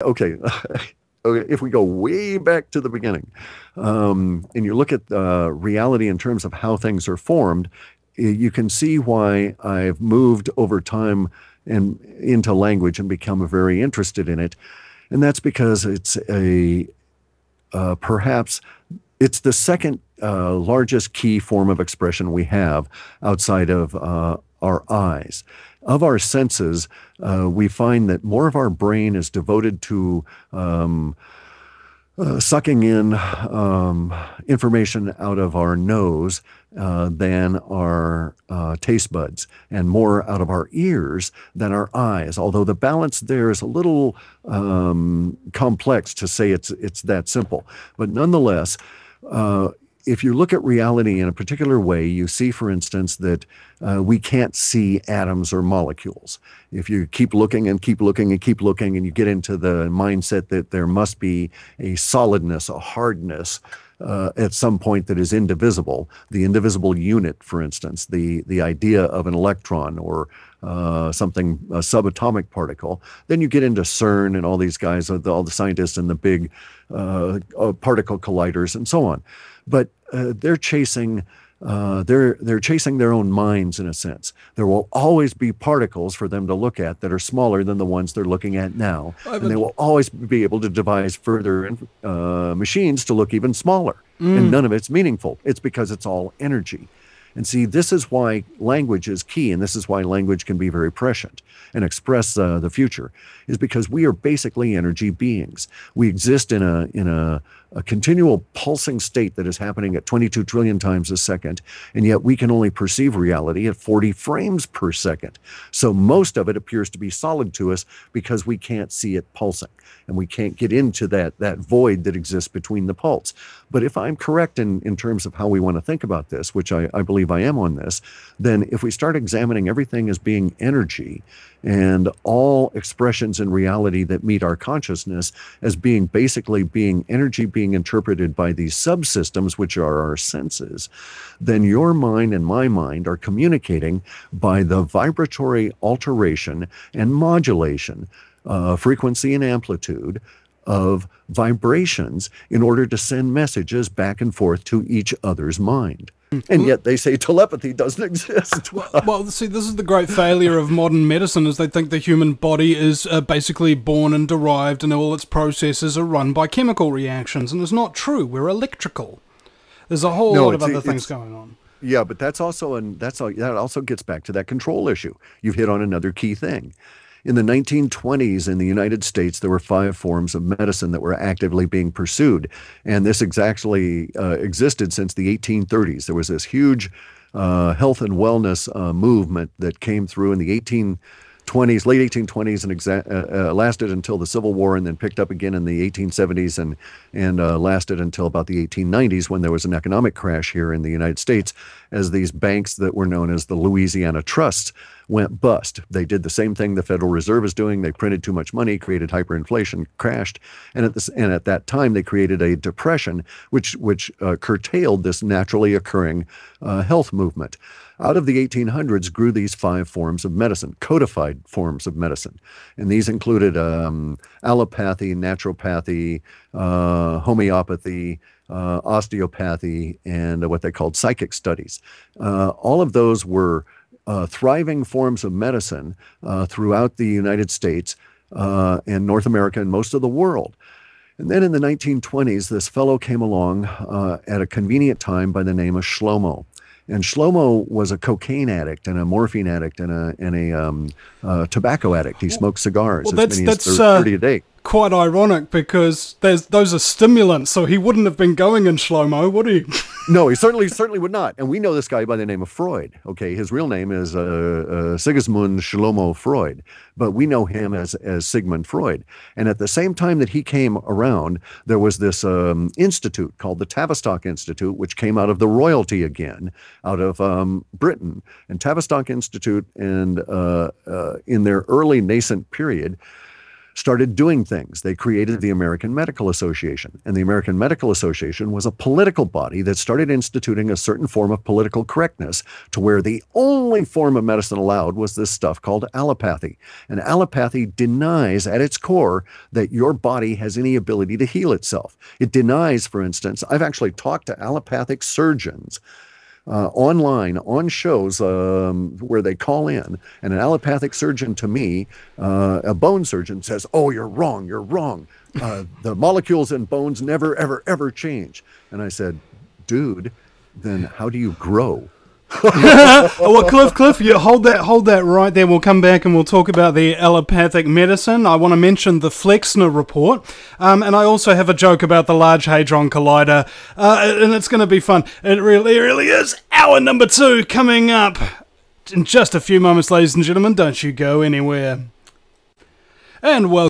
Okay. Okay, if we go way back to the beginning, and you look at reality in terms of how things are formed, you can see why I've moved over time and into language and become very interested in it. And that's because it's perhaps it's the second largest key form of expression we have outside of our eyes. Of our senses, we find that more of our brain is devoted to sucking in information out of our nose than our taste buds, and more out of our ears than our eyes. Although the balance there is a little complex to say it's that simple, but nonetheless. If you look at reality in a particular way, you see, for instance, that we can't see atoms or molecules. If you keep looking and keep looking and keep looking, and you get into the mindset that there must be a solidness, a hardness at some point that is indivisible, the indivisible unit, for instance, the idea of an electron or something, a subatomic particle, then you get into CERN and all these guys, all the scientists and the big particle colliders and so on. But they're chasing their own minds in a sense. There will always be particles for them to look at that are smaller than the ones they're looking at now, and they will always be able to devise further machines to look even smaller. And none of it's meaningful. It's because it's all energy. And see, this is why language is key, and this is why language can be very prescient and express the future, is because we are basically energy beings. We exist in a continual pulsing state that is happening at 22 trillion times a second, and yet we can only perceive reality at 40 frames per second. So most of it appears to be solid to us because we can't see it pulsing, and we can't get into that void that exists between the pulse. But if I'm correct in terms of how we want to think about this, which I believe I am on this, then if we start examining everything as being energy and all expressions in reality that meet our consciousness as being basically being energy being interpreted by these subsystems, which are our senses, then your mind and my mind are communicating by the vibratory alteration and modulation, frequency and amplitude of vibrations in order to send messages back and forth to each other's mind. And yet they say telepathy doesn't exist. Well, see, this is the great failure of modern medicine, is they think the human body is basically born and derived, and all its processes are run by chemical reactions, and it's not true. We're electrical. There's a whole lot of other things going on. Yeah, but that also gets back to that control issue. You've hit on another key thing. In the 1920s in the United States, there were 5 forms of medicine that were actively being pursued. And this actually existed since the 1830s. There was this huge health and wellness movement that came through in the late 1820s, and lasted until the Civil War, and then picked up again in the 1870s and lasted until about the 1890s, when there was an economic crash here in the United States as these banks that were known as the Louisiana Trusts went bust. They did the same thing the Federal Reserve is doing. They printed too much money, created hyperinflation, crashed, and at that time they created a depression which curtailed this naturally occurring health movement. Out of the 1800s grew these 5 forms of medicine, codified forms of medicine. And these included allopathy, naturopathy, homeopathy, osteopathy, and what they called psychic studies. All of those were thriving forms of medicine throughout the United States and North America and most of the world. And then in the 1920s, this fellow came along at a convenient time by the name of Shlomo. And Shlomo was a cocaine addict and a morphine addict and a tobacco addict. He smoked cigars as many as 30 a day. Quite ironic, because those are stimulants, so he wouldn't have been going in Shlomo, would he? No, he certainly would not. And we know this guy by the name of Freud. Okay, his real name is Sigismund Shlomo Freud, but we know him as Sigmund Freud. And at the same time that he came around, there was this institute called the Tavistock Institute, which came out of the royalty again, out of Britain. And Tavistock Institute, and in their early nascent period, started doing things. They created the American Medical Association. And the American Medical Association was a political body that started instituting a certain form of political correctness to where the only form of medicine allowed was this stuff called allopathy. And allopathy denies at its core that your body has any ability to heal itself. It denies, for instance, I've actually talked to allopathic surgeons online on shows where they call in, and an allopathic surgeon to me, a bone surgeon, says, "Oh, you're wrong, you're wrong. The molecules in bones never, ever, ever change." And I said, "Dude, then how do you grow?" Well, Cliff, you hold that right there. We'll come back and we'll talk about the allopathic medicine. I want to mention the Flexner report, and I also have a joke about the Large Hadron Collider, and it's going to be fun. It really is. Hour number 2 coming up in just a few moments, ladies and gentlemen. Don't you go anywhere. And welcome.